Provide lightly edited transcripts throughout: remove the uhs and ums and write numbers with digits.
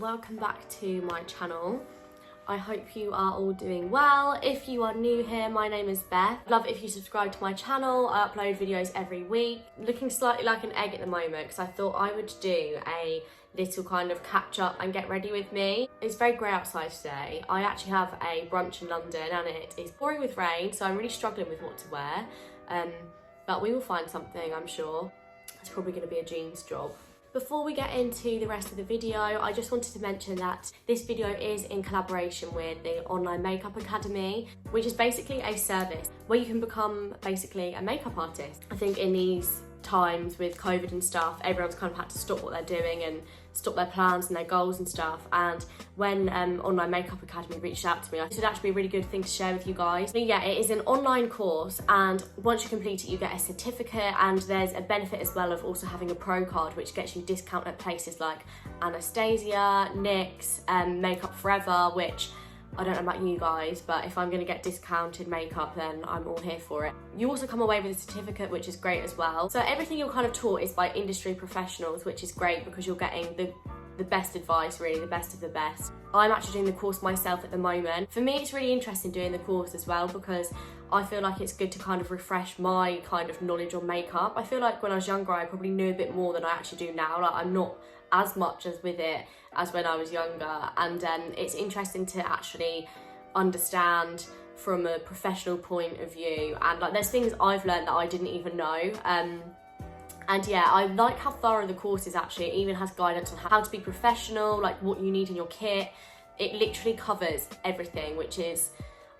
welcome back to my channel. I hope you are all doing well. If you are new here, my name is Beth. I'd love it if you subscribe to my channel. I upload videos every week. Looking slightly like an egg at the moment because I thought I would do a little kind of catch up and get ready with me. It's very grey outside today. I actually have a brunch in London and it is pouring with rain, so I'm really struggling with what to wear. But we will find something, I'm sure. It's probably going to be a jeans job. Before we get into the rest of the video, I just wanted to mention that this video is in collaboration with the Online Makeup Academy, which is basically a service where you can become basically a makeup artist. I think in these times with COVID and stuff, everyone's kind of had to stop what they're doing and stop their plans and their goals and stuff. And when Online Makeup Academy reached out to me, I thought it would actually be a really good thing to share with you guys. But yeah, it is an online course, and once you complete it, you get a certificate, and there's a benefit as well of also having a pro card, which gets you discount at places like Anastasia, NYX, Makeup Forever, which I don't know about you guys, but if I'm going to get discounted makeup, then I'm all here for it. You also come away with a certificate, which is great as well. So everything you're kind of taught is by industry professionals, which is great because you're getting the best advice, really, the best of the best. I'm actually doing the course myself at the moment. For me, it's really interesting doing the course as well because I feel like it's good to kind of refresh my kind of knowledge on makeup. I feel like when I was younger, I probably knew a bit more than I actually do now. Like, I'm not as much as with it as when I was younger, and it's interesting to actually understand from a professional point of view, and like there's things I've learned that I didn't even know. And yeah, I like how thorough the course is actually. It even has guidance on how to be professional, like what you need in your kit. It literally covers everything, which is,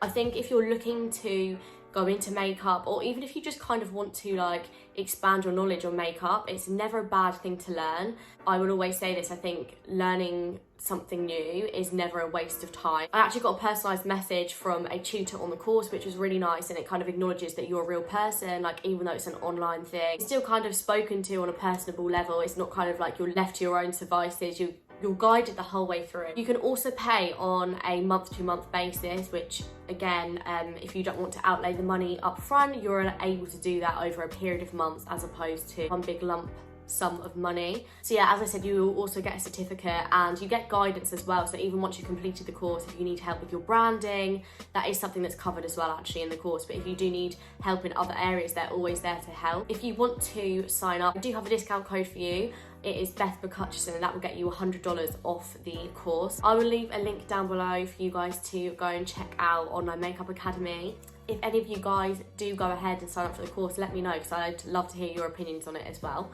I think if you're looking to go into makeup, or even if you just kind of want to like expand your knowledge on makeup, it's never a bad thing to learn. I will always say this, I think learning something new is never a waste of time. I actually got a personalised message from a tutor on the course, which was really nice, and it kind of acknowledges that you're a real person, like even though it's an online thing, it's still kind of spoken to on a personable level. It's not kind of like you're left to your own devices. You're guided the whole way through. You can also pay on a month-to-month basis, which again, if you don't want to outlay the money up front, you're able to do that over a period of months as opposed to one big lump sum of money. So yeah, as I said, you will also get a certificate and you get guidance as well. So even once you've completed the course, if you need help with your branding, that is something that's covered as well actually in the course. But if you do need help in other areas, they're always there to help. If you want to sign up, I do have a discount code for you. It is Beth Mchutchison, and that will get you $100 off the course. I will leave a link down below for you guys to go and check out Online Makeup Academy. If any of you guys do go ahead and sign up for the course, let me know because I'd love to hear your opinions on it as well.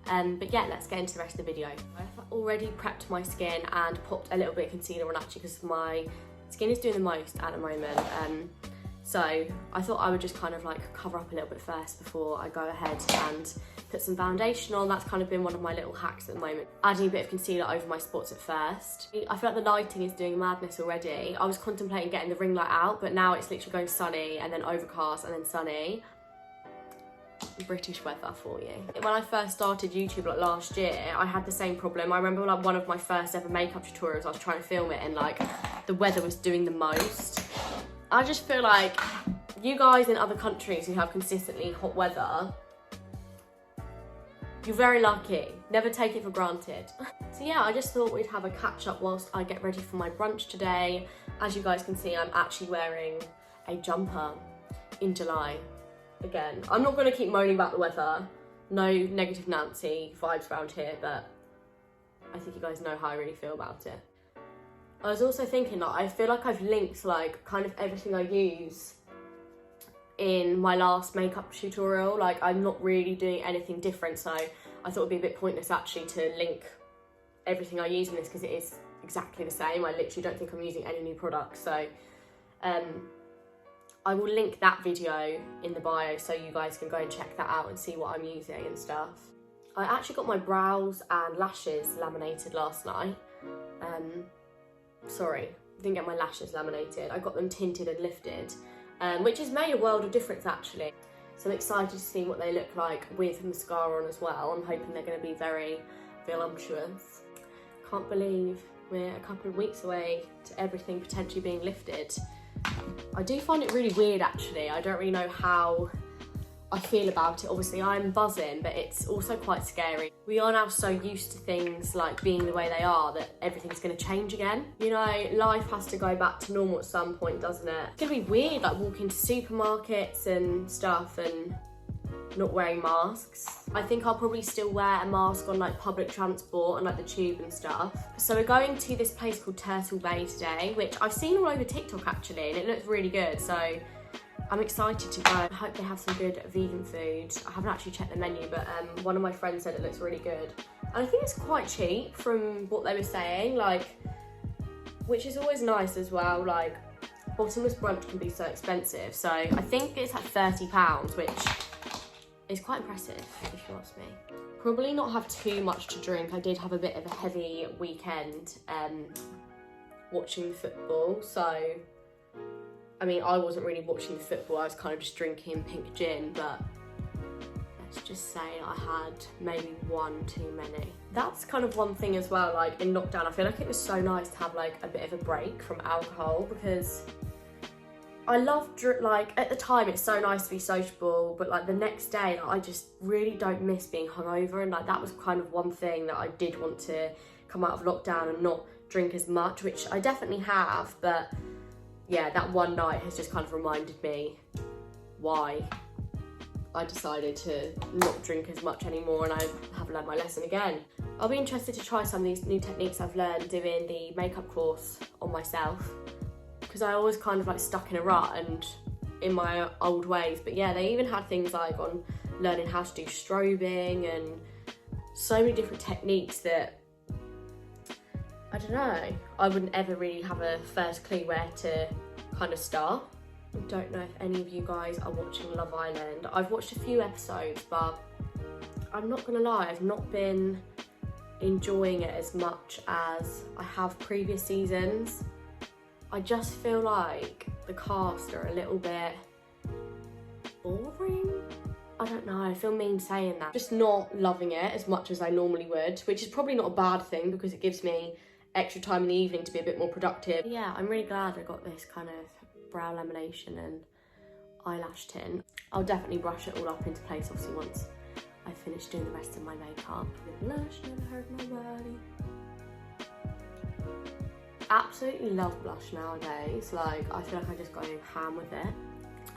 But yeah, let's get into the rest of the video. I've already prepped my skin and popped a little bit of concealer on actually because my skin is doing the most at the moment. So I thought I would just kind of like cover up a little bit first before I go ahead and put some foundation on. That's kind of been one of my little hacks at the moment. Adding a bit of concealer over my spots at first. I feel like the lighting is doing madness already. I was contemplating getting the ring light out, but now it's literally going sunny and then overcast and then sunny. British weather for you. When I first started YouTube like last year, I had the same problem. I remember like one of my first ever makeup tutorials, I was trying to film it and like the weather was doing the most. I just feel like you guys in other countries who have consistently hot weather, you're very lucky. Never take it for granted. So yeah, I just thought we'd have a catch up whilst I get ready for my brunch today. As you guys can see, I'm actually wearing a jumper in July. Again, I'm not going to keep moaning about the weather. No negative Nancy vibes around here, but I think you guys know how I really feel about it. I was also thinking that I feel like I've linked like kind of everything I use in my last makeup tutorial. Like I'm not really doing anything different, so I thought it'd be a bit pointless actually to link everything I use in this because it is exactly the same. I literally don't think I'm using any new products, so I will link that video in the bio so you guys can go and check that out and see what I'm using and stuff. I actually got my brows and lashes laminated last night. Sorry, didn't get my lashes laminated. I got them tinted and lifted, which has made a world of difference actually. So I'm excited to see what they look like with mascara on as well. I'm hoping they're going to be very voluptuous. Can't believe we're a couple of weeks away to everything potentially being lifted. I do find it really weird actually. I don't really know how I feel about it. Obviously I'm buzzing, but it's also quite scary. We are now so used to things like being the way they are that everything's gonna change again. You know, life has to go back to normal at some point, doesn't it? It's gonna be weird, like walking to supermarkets and stuff and not wearing masks. I think I'll probably still wear a mask on like public transport and like the tube and stuff. So we're going to this place called Turtle Bay today, which I've seen all over TikTok actually, and it looks really good. So I'm excited to go. I hope they have some good vegan food. I haven't actually checked the menu, but one of my friends said it looks really good. And I think it's quite cheap from what they were saying, like, which is always nice as well. Like, bottomless brunch can be so expensive. So I think it's like £30, which is quite impressive, if you ask me. Probably not have too much to drink. I did have a bit of a heavy weekend watching the football. So, I mean, I wasn't really watching the football. I was kind of just drinking pink gin, but let's just say I had maybe one too many. That's kind of one thing as well, like in lockdown, I feel like it was so nice to have like a bit of a break from alcohol, because I love, like, at the time it's so nice to be sociable, but like the next day, like, I just really don't miss being hungover, and like that was kind of one thing that I did want to come out of lockdown and not drink as much, which I definitely have, but yeah, that one night has just kind of reminded me why I decided to not drink as much anymore, and I have learned my lesson again. I'll be interested to try some of these new techniques I've learned doing the makeup course on myself, because I always kind of like stuck in a rut and in my old ways. But yeah, they even had things like on learning how to do strobing and so many different techniques that, I don't know, I wouldn't ever really have a first clue where to kind of start. I don't know if any of you guys are watching Love Island. I've watched a few episodes, but I'm not gonna lie, I've not been enjoying it as much as I have previous seasons. I just feel like the cast are a little bit boring. I don't know, I feel mean saying that. Just not loving it as much as I normally would, which is probably not a bad thing because it gives me extra time in the evening to be a bit more productive. But yeah, I'm really glad I got this kind of brow lamination and eyelash tin. I'll definitely brush it all up into place, obviously, once I finish doing the rest of my makeup. Blush never hurt nobody. Absolutely love blush nowadays. Like, I feel like I just go ham with it.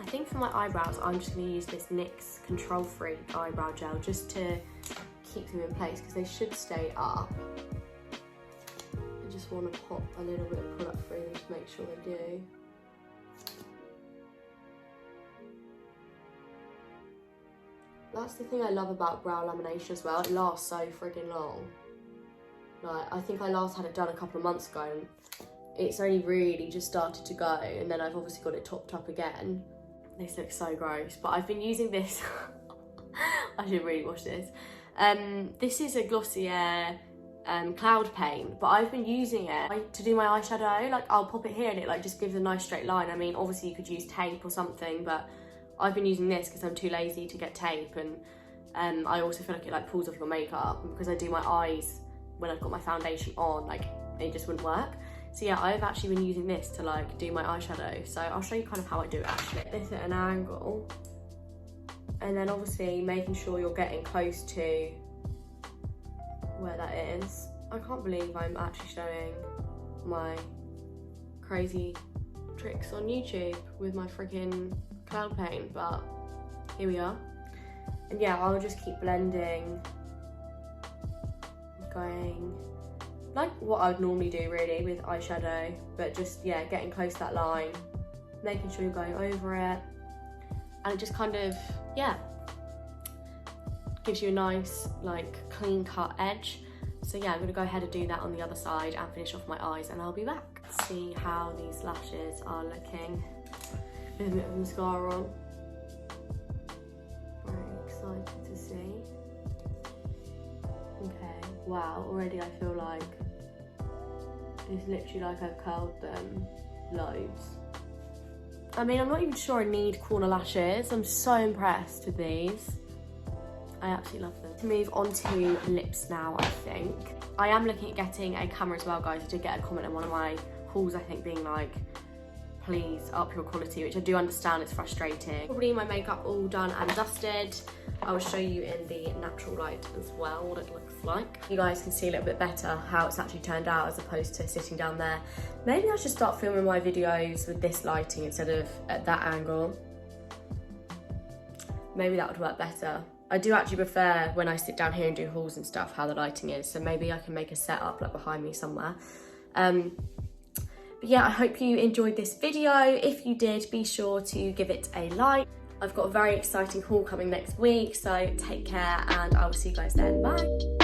I think for my eyebrows, I'm just going to use this NYX Control Freak eyebrow gel just to keep them in place, because they should stay up. I just want to pop a little bit of product through them to make sure they do. That's the thing I love about brow lamination as well. It lasts so friggin' long. Like, I think I last had it done a couple of months ago and it's only really just started to go, and then I've obviously got it topped up again. This looks so gross, but I've been using this. I should really wash this. This is a Glossier cloud paint, but I've been using it to do my eyeshadow. Like, I'll pop it here and it like just gives a nice straight line. I mean, obviously you could use tape or something, but I've been using this because I'm too lazy to get tape, and I also feel like it like pulls off your makeup, because I do my eyes when I've got my foundation on, like it just wouldn't work. So yeah, I've actually been using this to like do my eyeshadow. So I'll show you kind of how I do it actually. This at an angle, and then obviously making sure you're getting close to where that is. I can't believe I'm actually showing my crazy tricks on YouTube with my freaking cloud paint, but here we are. And yeah, I'll just keep blending, going like what I would normally do really with eyeshadow, but just, yeah, getting close to that line, making sure you're going over it, and it just kind of, yeah, gives you a nice like clean cut edge. So yeah, I'm gonna go ahead and do that on the other side and finish off my eyes, and I'll be back. See how these lashes are looking with a bit of mascara on. Very excited to see. Okay, wow, already I feel like it's literally like I've curled them loads. I mean, I'm not even sure I need corner lashes. I'm so impressed with these. I absolutely love them. To move on to lips now, I think. I am looking at getting a camera as well, guys. I did get a comment in one of my hauls, I think, being like, please up your quality, which I do understand it's frustrating. Probably my makeup all done and dusted. I will show you in the natural light as well what it looks like. You guys can see a little bit better how it's actually turned out as opposed to sitting down there. Maybe I should start filming my videos with this lighting instead of at that angle. Maybe that would work better. I do actually prefer when I sit down here and do hauls and stuff how the lighting is, so maybe I can make a setup like behind me somewhere. But yeah, I hope you enjoyed this video. If you did, be sure to give it a like. I've got a very exciting haul coming next week, so take care and I will see you guys then. Bye.